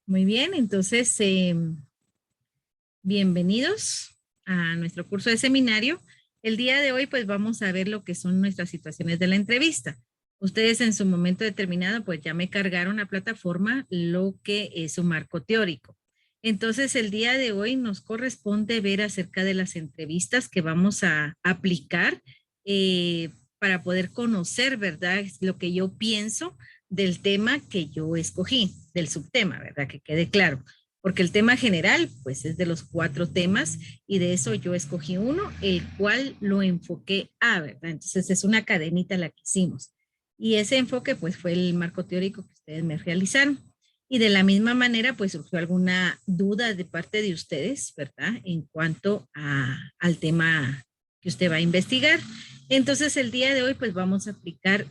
Muy bien, entonces bienvenidos a nuestro curso de seminario. El día de hoy pues vamos a ver lo que son nuestras situaciones de la entrevista. Ustedes en su momento determinado pues ya me cargaron a plataforma lo que es su marco teórico. Entonces el día de hoy nos corresponde ver acerca de las entrevistas que vamos a aplicar para poder conocer, ¿verdad? Lo que yo pienso del tema que yo escogí, del subtema, ¿verdad? Que quede claro. Porque el tema general, pues es de los 4 temas y de eso yo escogí uno, el cual lo enfoqué a, ¿verdad? Entonces es una cadenita la que hicimos. Y ese enfoque, pues fue el marco teórico que ustedes me realizaron. Y de la misma manera, pues surgió alguna duda de parte de ustedes, ¿verdad? En cuanto al tema que usted va a investigar. Entonces, el día de hoy, pues vamos a aplicar,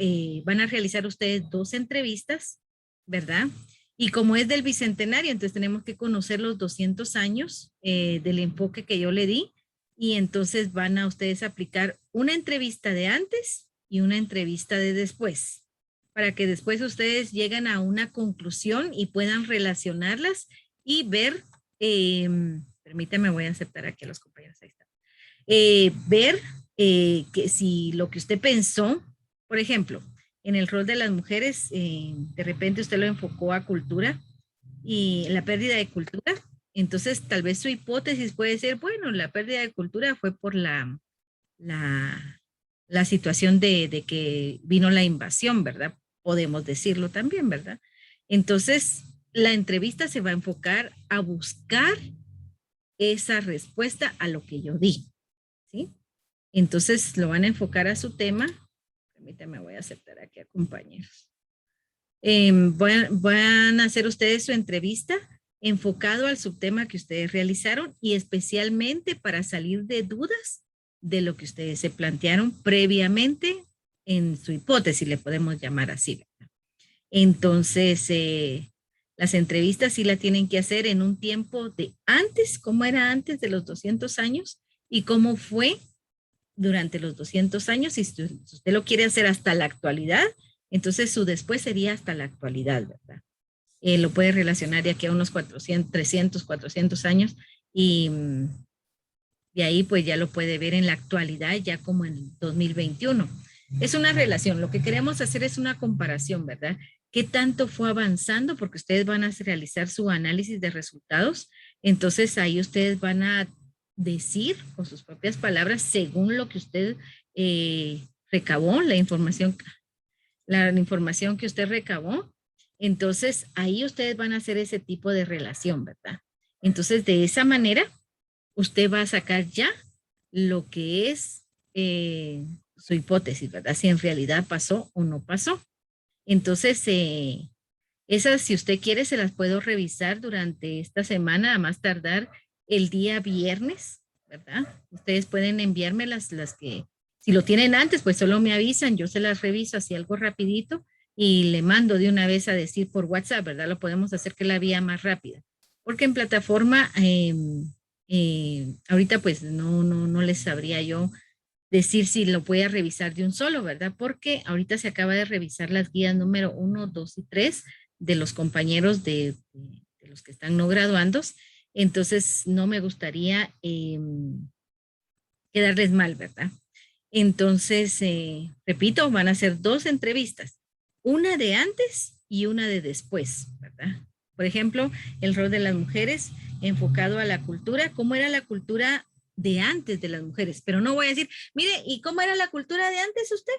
van a realizar ustedes 2 entrevistas, ¿verdad? Y como es del bicentenario, entonces tenemos que conocer los 200 años del enfoque que yo le di. Y entonces van a ustedes aplicar una entrevista de antes y una entrevista de después, para que después ustedes lleguen a una conclusión y puedan relacionarlas y ver, permítame, voy a aceptar aquí a los compañeros, ahí está, ver que si lo que usted pensó, por ejemplo, en el rol de las mujeres, de repente usted lo enfocó a cultura y la pérdida de cultura, entonces tal vez su hipótesis puede ser, bueno, la pérdida de cultura fue por la, la situación de que vino la invasión, ¿verdad? Podemos decirlo también, ¿verdad? Entonces, la entrevista se va a enfocar a buscar esa respuesta a lo que yo di, ¿sí? Entonces, lo van a enfocar a su tema. Permítame, voy a aceptar aquí a compañeros. Van a hacer ustedes su entrevista enfocado al subtema que ustedes realizaron y especialmente para salir de dudas de lo que ustedes se plantearon previamente en su hipótesis, le podemos llamar así, ¿verdad? Entonces, las entrevistas sí la tienen que hacer en un tiempo de antes, cómo era antes de los 200 años y cómo fue durante los 200 años. Si usted lo quiere hacer hasta la actualidad, entonces su después sería hasta la actualidad, ¿verdad? Lo puede relacionar de aquí a unos 400, 300, 400 años y de ahí pues ya lo puede ver en la actualidad, ya como en 2021. Es una relación, lo que queremos hacer es una comparación, ¿verdad? ¿Qué tanto fue avanzando? Porque ustedes van a realizar su análisis de resultados, entonces ahí ustedes van a decir con sus propias palabras, según lo que usted recabó, la información que usted recabó, entonces ahí ustedes van a hacer ese tipo de relación, ¿verdad? Entonces de esa manera usted va a sacar ya lo que es su hipótesis, ¿verdad? Si en realidad pasó o no pasó. Entonces, esas, si usted quiere, se las puedo revisar durante esta semana, a más tardar el día viernes, ¿verdad? Ustedes pueden enviarme las que, si lo tienen antes, pues solo me avisan, yo se las reviso así algo rapidito y le mando de una vez a decir por WhatsApp, ¿verdad? Lo podemos hacer que la vía más rápida. Porque en plataforma, ahorita pues no les sabría yo decir si lo puede revisar de un solo, ¿verdad? Porque ahorita se acaba de revisar las guías número 1, 2 y 3 de los compañeros de los que están no graduandos. Entonces, no me gustaría quedarles mal, ¿verdad? Entonces, repito, van a ser 2 entrevistas, una de antes y una de después, ¿verdad? Por ejemplo, el rol de las mujeres enfocado a la cultura, cómo era la cultura de antes de las mujeres, pero no voy a decir, mire, ¿y cómo era la cultura de antes usted?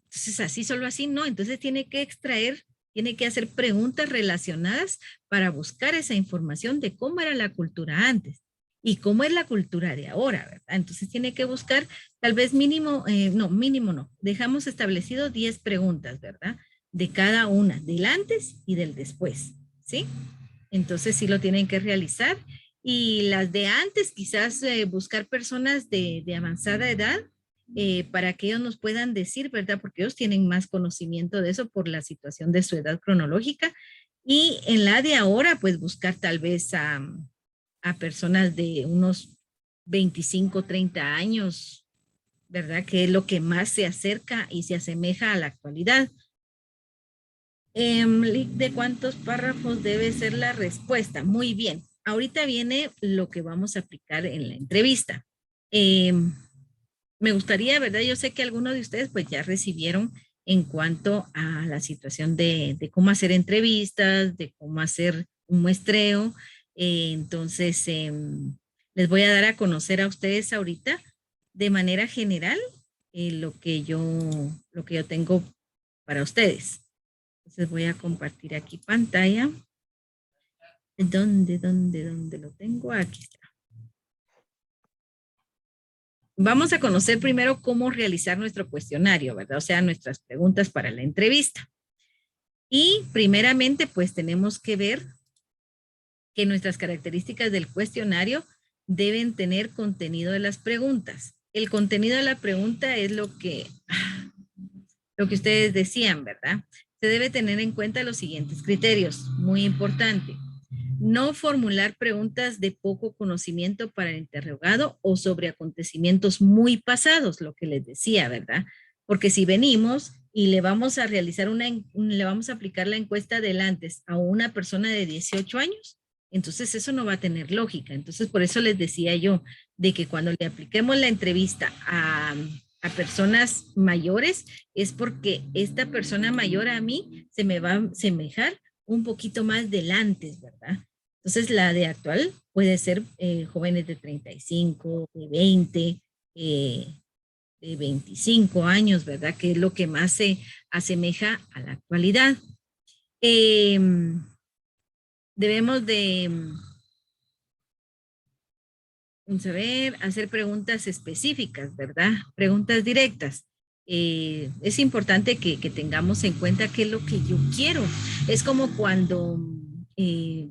Entonces, así, solo así, no. Entonces, tiene que extraer, tiene que hacer preguntas relacionadas para buscar esa información de cómo era la cultura antes y cómo es la cultura de ahora, ¿verdad? Entonces, tiene que buscar tal vez mínimo, no, mínimo no. Dejamos establecido 10 preguntas, ¿verdad? De cada una, del antes y del después, ¿sí? Entonces, sí lo tienen que realizar. Y las de antes, quizás buscar personas de avanzada edad para que ellos nos puedan decir, ¿verdad? Porque ellos tienen más conocimiento de eso por la situación de su edad cronológica. Y en la de ahora, pues buscar tal vez a personas de unos 25, 30 años, ¿verdad? Que es lo que más se acerca y se asemeja a la actualidad. ¿De cuántos párrafos debe ser la respuesta? Muy bien. Ahorita viene lo que vamos a aplicar en la entrevista. Em, Me gustaría, ¿verdad? Yo sé que algunos de ustedes pues ya recibieron en cuanto a la situación de cómo hacer entrevistas, de cómo hacer un muestreo. Entonces, les voy a dar a conocer a ustedes ahorita de manera general lo que yo tengo para ustedes. Entonces voy a compartir aquí pantalla. ¿Dónde lo tengo? Aquí está. Vamos a conocer primero cómo realizar nuestro cuestionario, ¿verdad? O sea, nuestras preguntas para la entrevista. Y primeramente, pues tenemos que ver que nuestras características del cuestionario deben tener contenido de las preguntas. El contenido de la pregunta es lo que ustedes decían, ¿verdad? Se debe tener en cuenta los siguientes criterios, muy importante. No formular preguntas de poco conocimiento para el interrogado o sobre acontecimientos muy pasados, lo que les decía, ¿verdad? Porque si venimos y le vamos a realizar le vamos a aplicar la encuesta del antes a una persona de 18 años, entonces eso no va a tener lógica. Entonces por eso les decía yo de que cuando le apliquemos la entrevista a personas mayores es porque esta persona mayor a mí se me va a asemejar un poquito más del antes, ¿verdad? Entonces, la de actual puede ser jóvenes de 35, de 20, eh, de 25 años, ¿verdad? Que es lo que más se asemeja a la actualidad. Eh, Debemos de, vamos a ver, hacer preguntas específicas, ¿verdad? Preguntas directas. Es importante que tengamos en cuenta qué es lo que yo quiero. Es como cuando,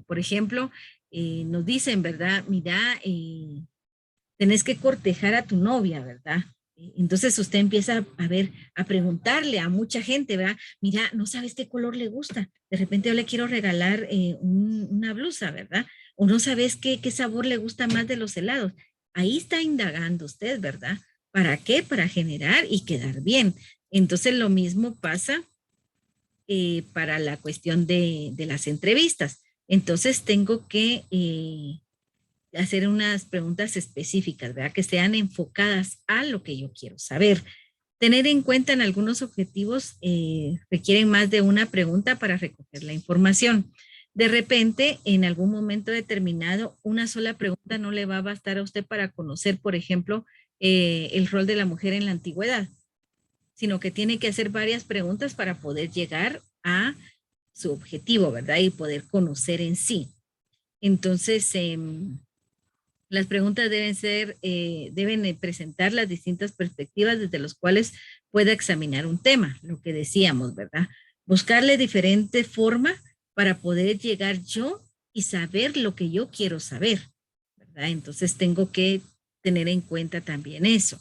por ejemplo, nos dicen, ¿verdad? Mira, tenés que cortejar a tu novia, ¿verdad? Entonces usted empieza a ver, a preguntarle a mucha gente, ¿verdad? Mira, no sabes qué color le gusta. De repente yo le quiero regalar una blusa, ¿verdad? O no sabes qué sabor le gusta más de los helados. Ahí está indagando usted, ¿verdad? ¿Para qué? Para generar y quedar bien. Entonces lo mismo pasa para la cuestión de las entrevistas. Entonces tengo que hacer unas preguntas específicas, ¿verdad? Que sean enfocadas a lo que yo quiero saber. Tener en cuenta en algunos objetivos requieren más de una pregunta para recoger la información. De repente, en algún momento determinado, una sola pregunta no le va a bastar a usted para conocer, por ejemplo, el rol de la mujer en la antigüedad, sino que tiene que hacer varias preguntas para poder llegar a su objetivo, ¿verdad? Y poder conocer en sí. Entonces, las preguntas deben presentar las distintas perspectivas desde las cuales pueda examinar un tema, lo que decíamos, ¿verdad? Buscarle diferente forma para poder llegar yo y saber lo que yo quiero saber, ¿verdad? Entonces tengo que tener en cuenta también eso.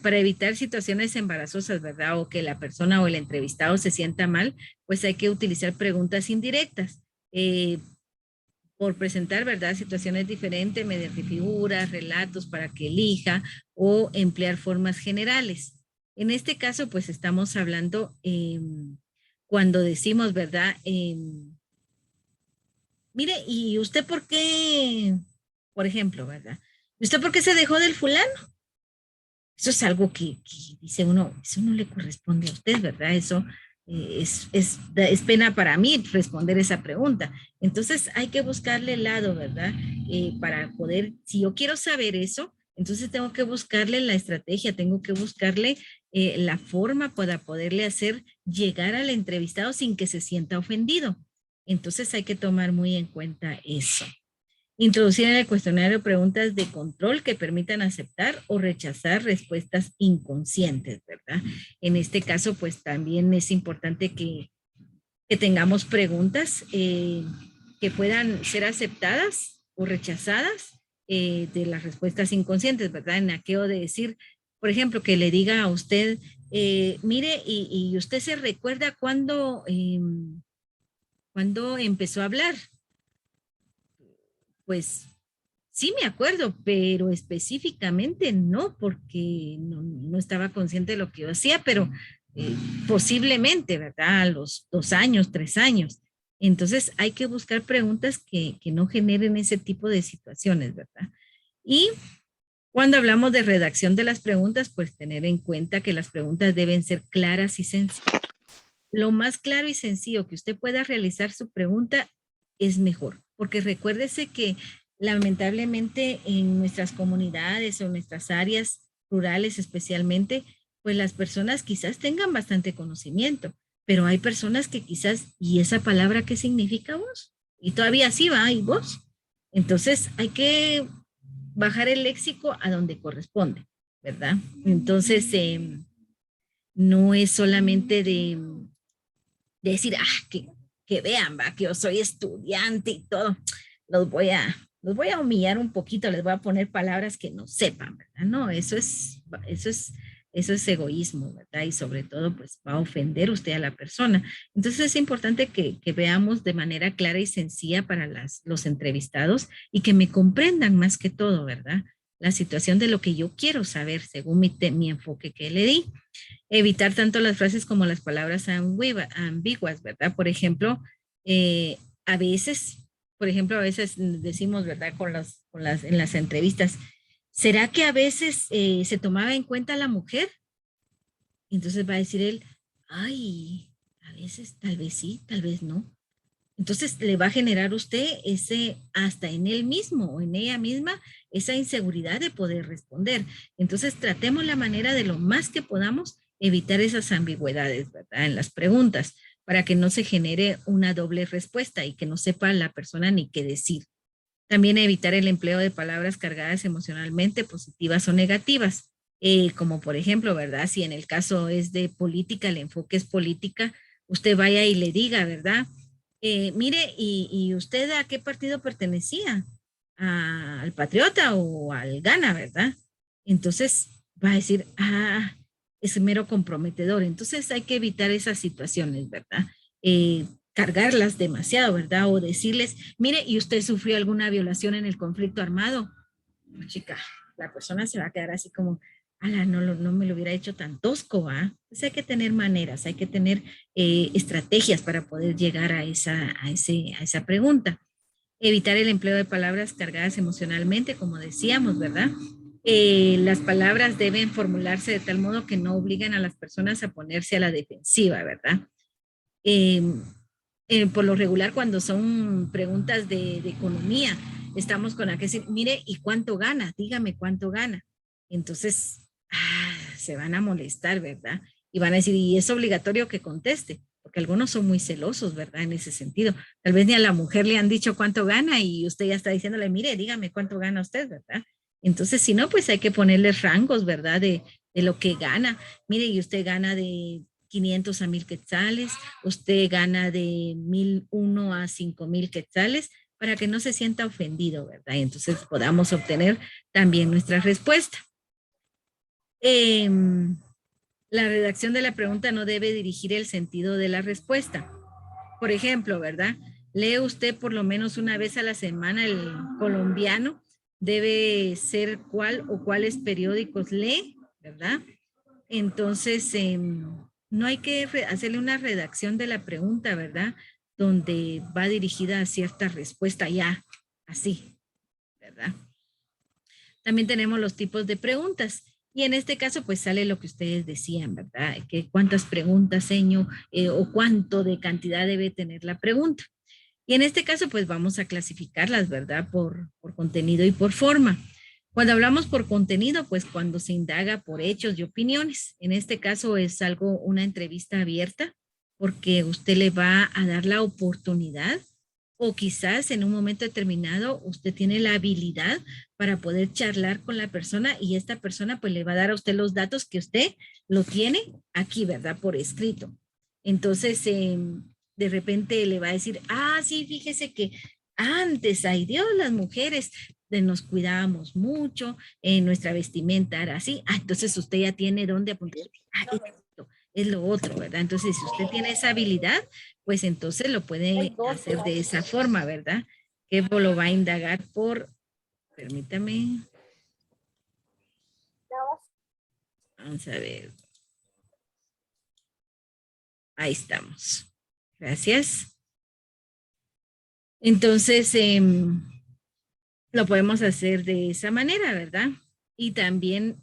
Para evitar situaciones embarazosas, ¿verdad? O que la persona o el entrevistado se sienta mal, pues hay que utilizar preguntas indirectas. Por presentar, ¿verdad? Situaciones diferentes mediante figuras, relatos para que elija o emplear formas generales. En este caso, pues estamos hablando cuando decimos, ¿verdad? Mire, ¿y usted por qué, por ejemplo, ¿verdad? ¿Y usted por qué se dejó del fulano? Eso es algo que dice uno, eso no le corresponde a usted, ¿verdad? Eso es pena para mí responder esa pregunta. Entonces hay que buscarle el lado, ¿verdad? Para poder, si yo quiero saber eso, entonces tengo que buscarle la estrategia, tengo que buscarle la forma para poderle hacer llegar al entrevistado sin que se sienta ofendido. Entonces hay que tomar muy en cuenta eso. Introducir en el cuestionario preguntas de control que permitan aceptar o rechazar respuestas inconscientes, ¿verdad? En este caso, pues también es importante que tengamos preguntas que puedan ser aceptadas o rechazadas de las respuestas inconscientes, ¿verdad? En aquello de decir, por ejemplo, que le diga a usted, mire, y usted se recuerda cuando empezó a hablar. Pues sí me acuerdo, pero específicamente no, porque no estaba consciente de lo que yo hacía, pero posiblemente, ¿verdad? A los 2 años, 3 años. Entonces hay que buscar preguntas que no generen ese tipo de situaciones, ¿verdad? Y cuando hablamos de redacción de las preguntas, pues tener en cuenta que las preguntas deben ser claras y sencillas. Lo más claro y sencillo que usted pueda realizar su pregunta es mejor, porque recuérdese que lamentablemente en nuestras comunidades o en nuestras áreas rurales especialmente, pues las personas quizás tengan bastante conocimiento, pero hay personas que quizás, ¿y esa palabra qué significa vos? Y todavía sí va, ¿y vos? Entonces hay que bajar el léxico a donde corresponde, ¿verdad? Entonces, no es solamente de decir, que vean, va, que yo soy estudiante y todo, los voy a humillar un poquito, les voy a poner palabras que no sepan, ¿verdad? No, eso es egoísmo, ¿verdad? Y sobre todo, pues va a ofender usted a la persona. Entonces es importante que veamos de manera clara y sencilla para los entrevistados y que me comprendan más que todo, ¿verdad? La situación de lo que yo quiero saber según mi enfoque que le di. Evitar tanto las frases como las palabras ambiguas, ¿verdad? Por ejemplo, a veces, a veces decimos, ¿verdad? En las entrevistas, ¿será que a veces se tomaba en cuenta la mujer? Entonces va a decir él, ay, a veces tal vez sí, tal vez no. Entonces le va a generar usted hasta en él mismo o en ella misma, esa inseguridad de poder responder. Entonces tratemos la manera de lo más que podamos evitar esas ambigüedades, ¿verdad? En las preguntas, para que no se genere una doble respuesta y que no sepa la persona ni qué decir. También evitar el empleo de palabras cargadas emocionalmente, positivas o negativas. Como por ejemplo, ¿verdad? Si en el caso es de política, el enfoque es política, usted vaya y le diga, ¿verdad? Mire, ¿y usted a qué partido pertenecía? ¿Al Patriota o al Gana, verdad? Entonces va a decir, es mero comprometedor. Entonces hay que evitar esas situaciones, ¿verdad? Cargarlas demasiado, ¿verdad? O decirles, mire, ¿y usted sufrió alguna violación en el conflicto armado? No, chica, la persona se va a quedar así como, ala, no me lo hubiera hecho tan tosco, ¿va? Pues hay que tener maneras, hay que tener estrategias para poder llegar a esa pregunta. Evitar el empleo de palabras cargadas emocionalmente, como decíamos, ¿verdad? Las palabras deben formularse de tal modo que no obligan a las personas a ponerse a la defensiva, ¿verdad? Eh, por lo regular, cuando son preguntas de economía, estamos con la que decir, mire, ¿y cuánto gana? Dígame cuánto gana. Entonces, se van a molestar, ¿verdad? Y van a decir, y es obligatorio que conteste, porque algunos son muy celosos, ¿verdad? En ese sentido. Tal vez ni a la mujer le han dicho cuánto gana y usted ya está diciéndole, mire, dígame cuánto gana usted, ¿verdad? Entonces, si no, pues hay que ponerle rangos, ¿verdad? De lo que gana. Mire, y usted gana de 500 a 1000 quetzales, usted gana de 1001 a 5000 quetzales, para que no se sienta ofendido, ¿verdad? Y entonces podamos obtener también nuestra respuesta. Eh, la redacción de la pregunta no debe dirigir el sentido de la respuesta. Por ejemplo, ¿verdad? Lee usted por lo menos una vez a la semana el colombiano, debe ser cuál o cuáles periódicos lee, ¿verdad? Entonces, no hay que hacerle una redacción de la pregunta, ¿verdad? Donde va dirigida a cierta respuesta ya, así, ¿verdad? También tenemos los tipos de preguntas. Y en este caso, pues sale lo que ustedes decían, ¿verdad? Que cuántas preguntas, señor, o cuánto de cantidad debe tener la pregunta. Y en este caso, pues vamos a clasificarlas, ¿verdad? Por contenido y por forma. Cuando hablamos por contenido, pues cuando se indaga por hechos y opiniones. En este caso es una entrevista abierta, porque usted le va a dar la oportunidad o quizás en un momento determinado usted tiene la habilidad para poder charlar con la persona y esta persona pues le va a dar a usted los datos que usted lo tiene aquí, ¿verdad? Por escrito. Entonces, de repente le va a decir, sí, fíjese que antes, ay Dios, las mujeres nos cuidábamos mucho, nuestra vestimenta era así. Entonces usted ya tiene dónde apuntar. Es lo otro, ¿verdad? Entonces, si usted tiene esa habilidad, pues entonces lo puede hacer de esa forma, ¿verdad? Que lo va a indagar permítame, vamos a ver. Ahí estamos. Gracias. Entonces, lo podemos hacer de esa manera, ¿verdad? Y también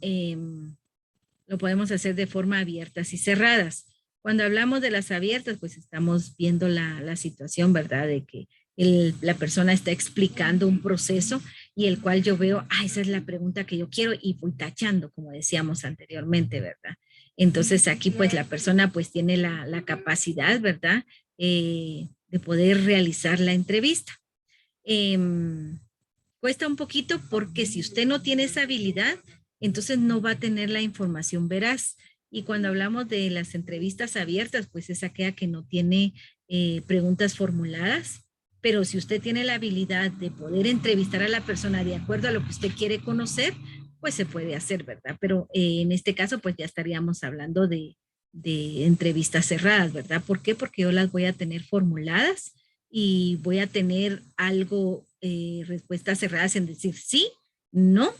lo podemos hacer de forma abiertas y cerradas. Cuando hablamos de las abiertas, pues estamos viendo la situación, ¿verdad? De que la persona está explicando un proceso y el cual yo veo, esa es la pregunta que yo quiero y voy tachando, como decíamos anteriormente, ¿verdad? Entonces aquí pues la persona pues tiene la capacidad, ¿verdad? De poder realizar la entrevista. Cuesta un poquito porque si usted no tiene esa habilidad, entonces no va a tener la información veraz. Y cuando hablamos de las entrevistas abiertas, pues es aquella que no tiene preguntas formuladas, pero si usted tiene la habilidad de poder entrevistar a la persona de acuerdo a lo que usted quiere conocer, pues se puede hacer, ¿verdad? Pero en este caso, pues ya estaríamos hablando de entrevistas cerradas, ¿verdad? ¿Por qué? Porque yo las voy a tener formuladas y voy a tener algo, respuestas cerradas en decir sí, no,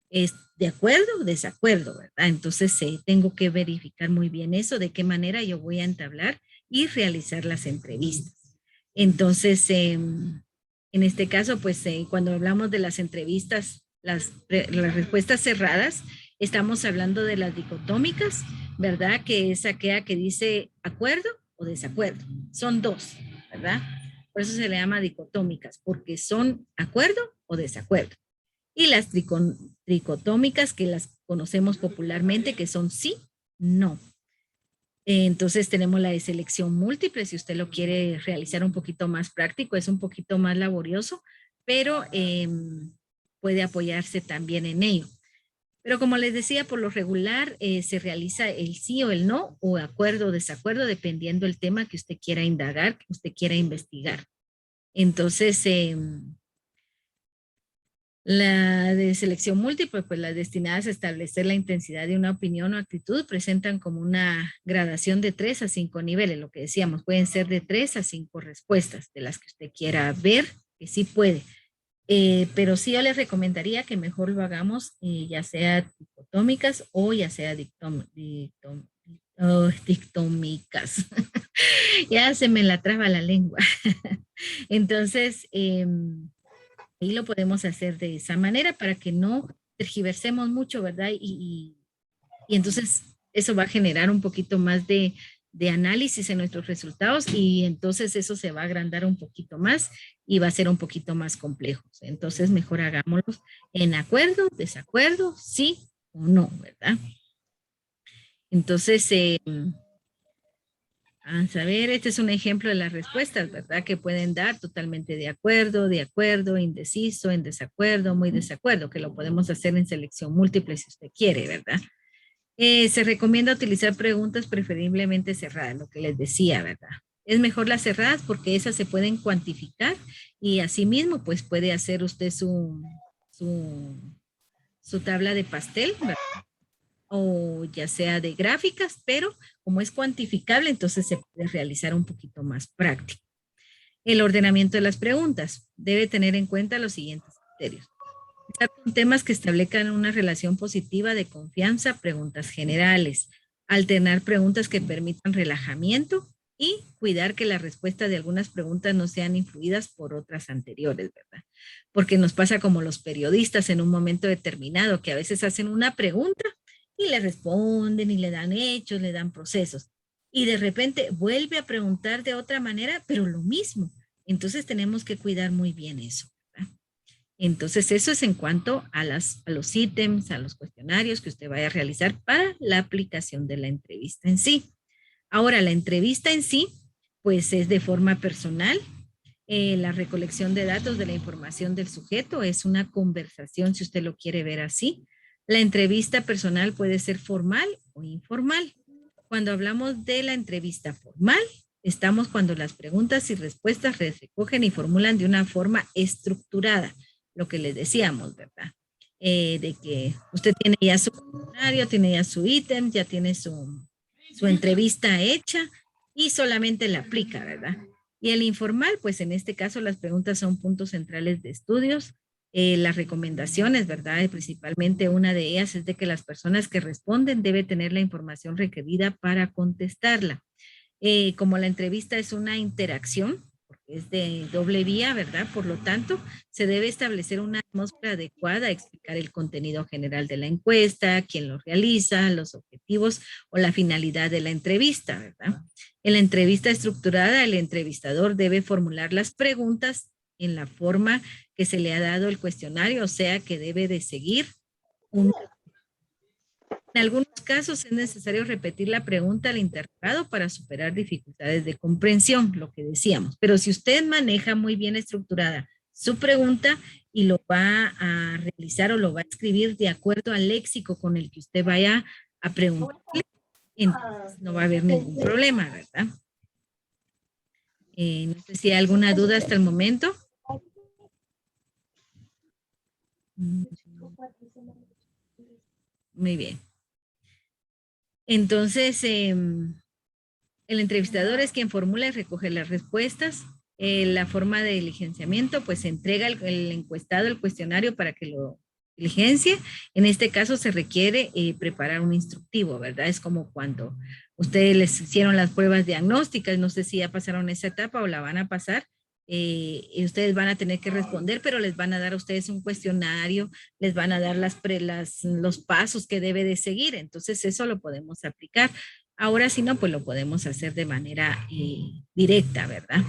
es de acuerdo o desacuerdo, ¿verdad? Entonces tengo que verificar muy bien eso, de qué manera yo voy a entablar y realizar las entrevistas. Entonces, en este caso, pues cuando hablamos de las entrevistas, las respuestas cerradas, estamos hablando de las dicotómicas, ¿verdad? Que es aquella que dice acuerdo o desacuerdo. Son dos, ¿verdad? Por eso se le llama dicotómicas, porque son acuerdo o desacuerdo. Y las tricotómicas, que las conocemos popularmente, que son sí, no. Entonces tenemos la de selección múltiple, si usted lo quiere realizar un poquito más práctico, es un poquito más laborioso, pero puede apoyarse también en ello. Pero como les decía, por lo regular se realiza el sí o el no, o acuerdo o desacuerdo, dependiendo del tema que usted quiera indagar, que usted quiera investigar. Entonces, la de selección múltiple, pues las destinadas a establecer la intensidad de una opinión o actitud, presentan como una gradación de 3 a 5 niveles, lo que decíamos, pueden ser de 3 a 5 respuestas de las que usted quiera ver, que sí puede. Pero sí yo les recomendaría que mejor lo hagamos, ya sea dicotómicas o ya sea dictómicas. Ya se me la traba la lengua. Entonces, ahí lo podemos hacer de esa manera para que no tergiversemos mucho, ¿verdad? Y entonces eso va a generar un poquito más de análisis en nuestros resultados y entonces eso se va a agrandar un poquito más y va a ser un poquito más complejo. Entonces mejor hagámoslo en acuerdo, desacuerdo, sí o no, ¿verdad? Entonces, vamos a ver, este es un ejemplo de las respuestas, ¿verdad? Que pueden dar totalmente de acuerdo, indeciso, en desacuerdo, muy desacuerdo, que lo podemos hacer en selección múltiple si usted quiere, ¿verdad? Se recomienda utilizar preguntas preferiblemente cerradas, lo que les decía, ¿verdad? Es mejor las cerradas porque esas se pueden cuantificar y asimismo, pues puede hacer usted su, su tabla de pastel, ¿verdad? O ya sea de gráficas, pero como es cuantificable, entonces se puede realizar un poquito más práctico. El ordenamiento de las preguntas debe tener en cuenta los siguientes criterios. Con temas que establezcan una relación positiva de confianza, preguntas generales, alternar preguntas que permitan relajamiento y cuidar que la respuesta de algunas preguntas no sean influidas por otras anteriores, ¿verdad? Porque nos pasa como los periodistas en un momento determinado, que a veces hacen una pregunta y le responden y le dan hechos, le dan procesos. Y de repente vuelve a preguntar de otra manera, pero lo mismo. Entonces tenemos que cuidar muy bien eso. Entonces, eso es en cuanto a los ítems, a los cuestionarios que usted vaya a realizar para la aplicación de la entrevista en sí. Ahora, la entrevista en sí, pues es de forma personal. La recolección de datos de la información del sujeto es una conversación, si usted lo quiere ver así. La entrevista personal puede ser formal o informal. Cuando hablamos de la entrevista formal, estamos cuando las preguntas y respuestas se recogen y formulan de una forma estructurada, lo que les decíamos, ¿verdad? De que usted tiene ya su cuestionario, tiene ya su ítem, ya tiene su entrevista hecha y solamente la aplica, ¿verdad? Y el informal, pues en este caso las preguntas son puntos centrales de estudios, las recomendaciones, ¿verdad? Y principalmente una de ellas es de que las personas que responden deben tener la información requerida para contestarla. Como la entrevista es una interacción, porque es de doble vía, ¿verdad? Por lo tanto, se debe establecer una atmósfera adecuada a explicar el contenido general de la encuesta, quién lo realiza, los objetivos o la finalidad de la entrevista, ¿verdad? En la entrevista estructurada, el entrevistador debe formular las preguntas en la forma que se le ha dado el cuestionario, o sea, que debe de seguir un. En algunos casos es necesario repetir la pregunta al interrogado para superar dificultades de comprensión, lo que decíamos. Pero si usted maneja muy bien estructurada su pregunta y lo va a realizar o lo va a escribir de acuerdo al léxico con el que usted vaya a preguntarle, entonces no va a haber ningún problema, ¿verdad? No sé si hay alguna duda hasta el momento. Muy bien. Entonces, el entrevistador es quien formula y recoge las respuestas. La forma de diligenciamiento, pues se entrega el encuestado el cuestionario para que lo diligencie. En este caso se requiere preparar un instructivo, ¿verdad? Es como cuando ustedes les hicieron las pruebas diagnósticas, no sé si ya pasaron esa etapa o la van a pasar. Y ustedes van a tener que responder, pero les van a dar a ustedes un cuestionario, les van a dar los pasos que debe de seguir. Entonces eso lo podemos aplicar. Ahora si no, pues lo podemos hacer de manera directa, ¿verdad?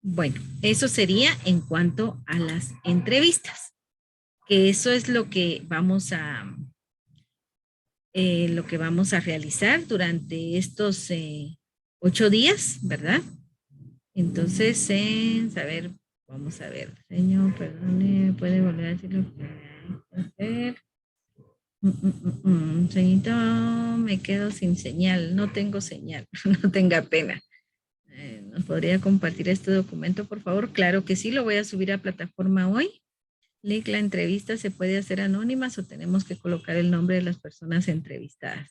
Bueno, eso sería en cuanto a las entrevistas, que eso es lo que vamos a realizar durante estos 8 días, ¿verdad? Entonces, a ver, vamos a ver, señor, perdone, puede volver a decir lo que hay que hacer. Señorito, me quedo sin señal, no tengo señal, no tenga pena. ¿Nos podría compartir este documento, por favor? Claro que sí, lo voy a subir a plataforma hoy. Lick, la entrevista se puede hacer anónimas o tenemos que colocar el nombre de las personas entrevistadas.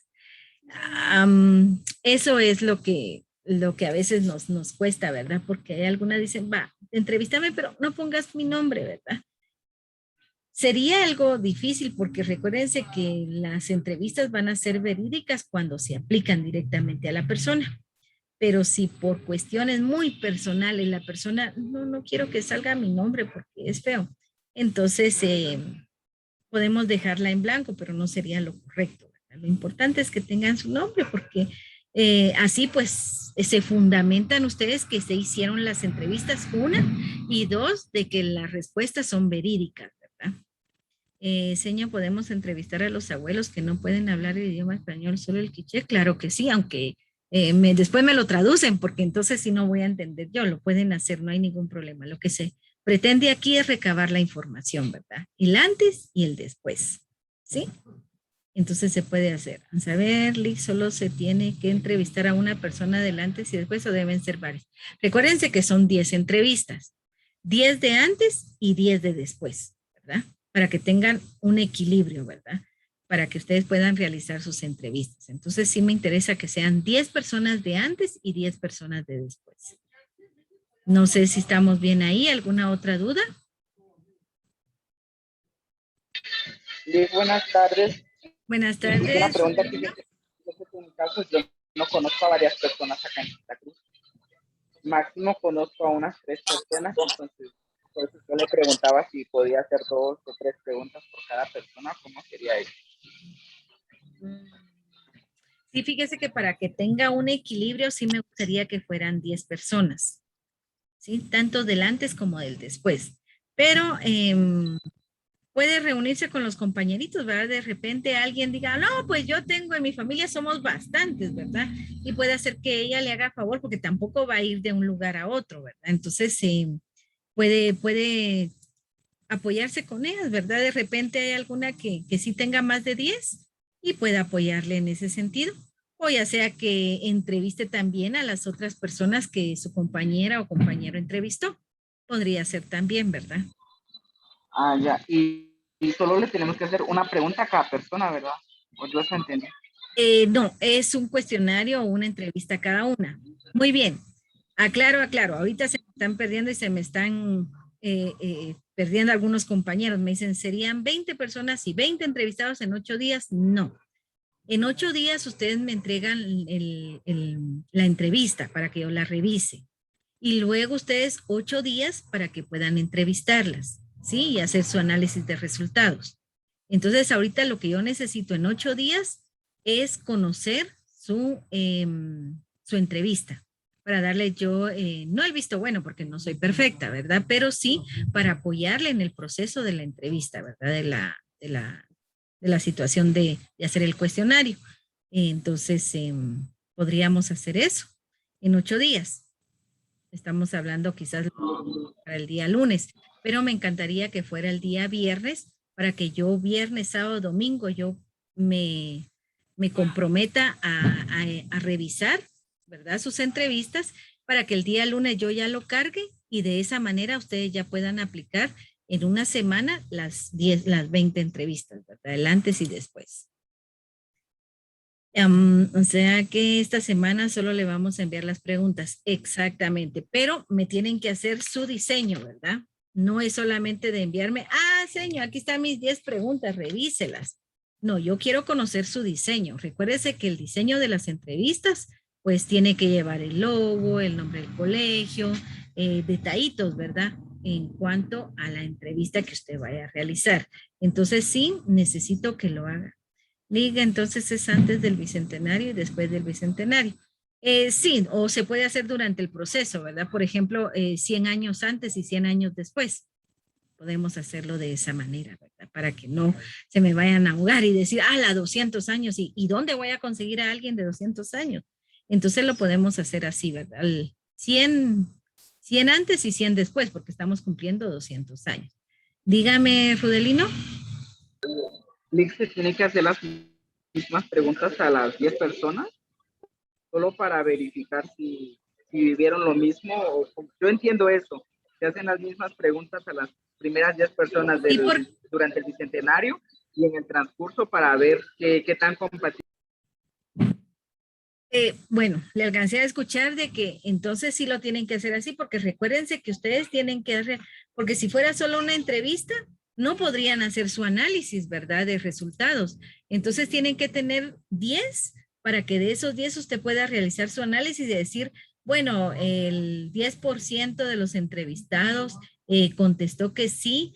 Eso es lo que a veces nos cuesta, ¿verdad? Porque hay algunas dicen, va, entrevístame, pero no pongas mi nombre, ¿verdad? Sería algo difícil porque recuérdense que las entrevistas van a ser verídicas cuando se aplican directamente a la persona. Pero si por cuestiones muy personales la persona, no quiero que salga mi nombre porque es feo, entonces podemos dejarla en blanco, pero no sería lo correcto, ¿verdad? Lo importante es que tengan su nombre porque así pues se fundamentan ustedes que se hicieron las entrevistas, una, y dos, de que las respuestas son verídicas, ¿verdad? Señor, ¿podemos entrevistar a los abuelos que no pueden hablar el idioma español, solo el quiché? Claro que sí, aunque después me lo traducen, porque entonces sí no voy a entender yo, lo pueden hacer, no hay ningún problema. Lo que se pretende aquí es recabar la información, ¿verdad? El antes y el después, ¿sí? Entonces se puede hacer. A saber, Lick, solo se tiene que entrevistar a una persona del antes y después o deben ser varios. Recuérdense que son 10 entrevistas, 10 de antes y 10 de después, ¿verdad? Para que tengan un equilibrio, ¿verdad? Para que ustedes puedan realizar sus entrevistas. Entonces sí me interesa que sean 10 personas de antes y 10 personas de después. No sé si estamos bien ahí. ¿Alguna otra duda? Sí, buenas tardes. Buenas tardes. Una pregunta que en mi caso yo no conozco a varias personas acá en Santa Cruz. Máximo conozco a unas 3 personas, entonces por eso yo le preguntaba si podía hacer 2 o 3 preguntas por cada persona, ¿cómo sería eso? Sí, fíjese que para que tenga un equilibrio, sí me gustaría que fueran 10 personas, ¿sí? Tanto del antes como del después. Pero puede reunirse con los compañeritos, ¿verdad? De repente alguien diga, no, pues yo tengo en mi familia, somos bastantes, ¿verdad? Y puede hacer que ella le haga favor porque tampoco va a ir de un lugar a otro, ¿verdad? Entonces, puede apoyarse con ellas, ¿verdad? De repente hay alguna que sí tenga más de 10 y pueda apoyarle en ese sentido. O ya sea que entreviste también a las otras personas que su compañera o compañero entrevistó. Podría ser también, ¿verdad? Ah, ya. Y solo le tenemos que hacer una pregunta a cada persona, ¿verdad? O yo se entendí. No, es un cuestionario o una entrevista a cada una. Muy bien. Aclaro. Ahorita se me están perdiendo y se me están perdiendo algunos compañeros. Me dicen, ¿serían 20 personas y 20 entrevistados en 8 días? No. En 8 días ustedes me entregan la entrevista para que yo la revise. Y luego ustedes 8 días para que puedan entrevistarlas, ¿sí? Y hacer su análisis de resultados. Entonces, ahorita lo que yo necesito en 8 días es conocer su entrevista para darle yo, no el visto bueno porque no soy perfecta, ¿verdad? Pero sí para apoyarle en el proceso de la entrevista, ¿verdad? De la situación de hacer el cuestionario. Entonces, podríamos hacer eso en 8 días. Estamos hablando quizás para el día lunes, pero me encantaría que fuera el día viernes para que yo viernes, sábado, domingo, yo me comprometa a revisar, ¿verdad? Sus entrevistas para que el día lunes yo ya lo cargue y de esa manera ustedes ya puedan aplicar en una semana las 20 entrevistas, ¿verdad? El antes y después. O sea que esta semana solo le vamos a enviar las preguntas. Exactamente, pero me tienen que hacer su diseño, ¿verdad? No es solamente de enviarme, señor, aquí están mis 10 preguntas, revíselas. No, yo quiero conocer su diseño. Recuérdese que el diseño de las entrevistas, pues tiene que llevar el logo, el nombre del colegio, detallitos, ¿verdad? En cuanto a la entrevista que usted vaya a realizar. Entonces, sí, necesito que lo haga. Liga, entonces es antes del bicentenario y después del bicentenario. Sí, o se puede hacer durante el proceso, ¿verdad? Por ejemplo, 100 años antes y 100 años después. Podemos hacerlo de esa manera, ¿verdad? Para que no se me vayan a ahogar y decir, la 200 años, ¿y dónde voy a conseguir a alguien de 200 años? Entonces lo podemos hacer así, ¿verdad? 100 antes y 100 después, porque estamos cumpliendo 200 años. Dígame, Rudelino. Lick, se tiene que hacer las mismas preguntas a las 10 personas, solo para verificar si vivieron lo mismo. Yo entiendo eso, se hacen las mismas preguntas a las primeras 10 personas durante el bicentenario y en el transcurso para ver qué tan compatible. Bueno, le alcancé a escuchar de que entonces sí lo tienen que hacer así, porque recuérdense que ustedes tienen que hacer, porque si fuera solo una entrevista, no podrían hacer su análisis, ¿verdad? De resultados. Entonces tienen que tener 10 para que de esos 10 usted pueda realizar su análisis y decir, bueno, el 10% de los entrevistados contestó que sí,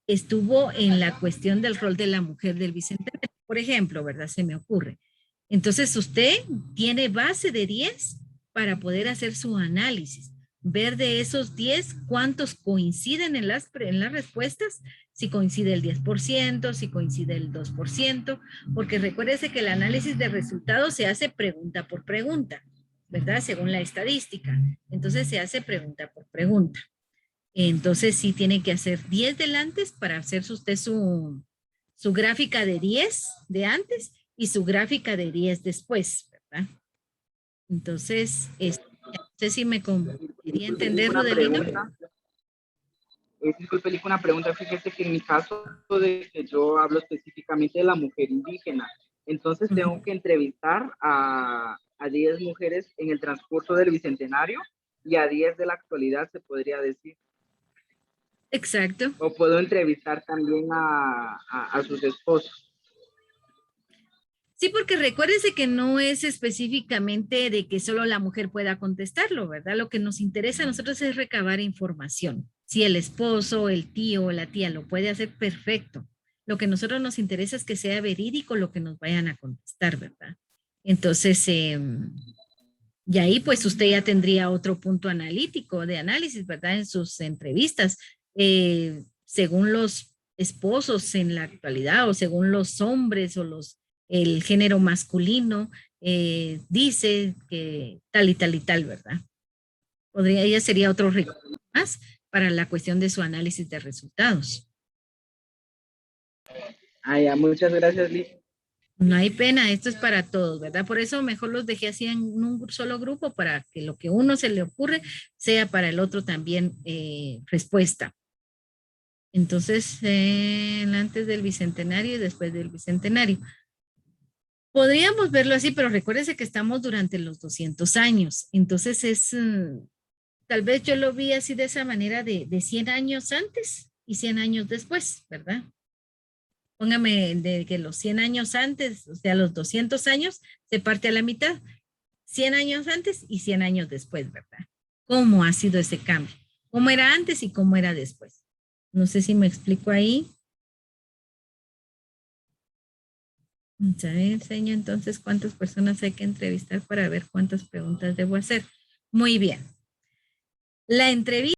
estuvo en la cuestión del rol de la mujer del bicentenario, por ejemplo, ¿verdad? Se me ocurre. Entonces usted tiene base de 10 para poder hacer su análisis, ver de esos 10 cuántos coinciden en las respuestas, si coincide el 10%, si coincide el 2%, porque recuérdese que el análisis de resultados se hace pregunta por pregunta, ¿verdad? Según la estadística. Entonces se hace pregunta por pregunta. Entonces sí tiene que hacer 10 del antes para hacer usted su gráfica de 10 de antes y su gráfica de 10 después, ¿verdad? Entonces, no sé si me quería entender, Rudelino. Disculpe, una pregunta. Fíjese que en mi caso de que yo hablo específicamente de la mujer indígena, entonces tengo que entrevistar a 10 mujeres en el transcurso del bicentenario y a 10 de la actualidad, se podría decir. Exacto. O puedo entrevistar también a sus esposos. Sí, porque recuérdese que no es específicamente de que solo la mujer pueda contestarlo, ¿verdad? Lo que nos interesa a nosotros es recabar información. Si el esposo, el tío o la tía lo puede hacer, perfecto. Lo que a nosotros nos interesa es que sea verídico lo que nos vayan a contestar, ¿verdad? Entonces, y ahí pues usted ya tendría otro punto analítico de análisis, ¿verdad? En sus entrevistas, según los esposos en la actualidad o según los hombres o el género masculino, dice que tal y tal y tal, ¿verdad? Ella sería otro recurso más para la cuestión de su análisis de resultados. Ya, muchas gracias, Liz. No hay pena, esto es para todos, ¿verdad? Por eso mejor los dejé así en un solo grupo para que lo que uno se le ocurre sea para el otro también respuesta. Entonces, antes del bicentenario y después del bicentenario. Podríamos verlo así, pero recuérdese que estamos durante los 200 años. Entonces tal vez yo lo vi así de esa manera de 100 años antes y 100 años después, ¿verdad? Póngame de que los 100 años antes, o sea, los 200 años, se parte a la mitad. 100 años antes y 100 años después, ¿verdad? ¿Cómo ha sido ese cambio? ¿Cómo era antes y cómo era después? No sé si me explico ahí. Vamos a ver, señor, entonces, ¿cuántas personas hay que entrevistar para ver cuántas preguntas debo hacer? Muy bien. La entrevista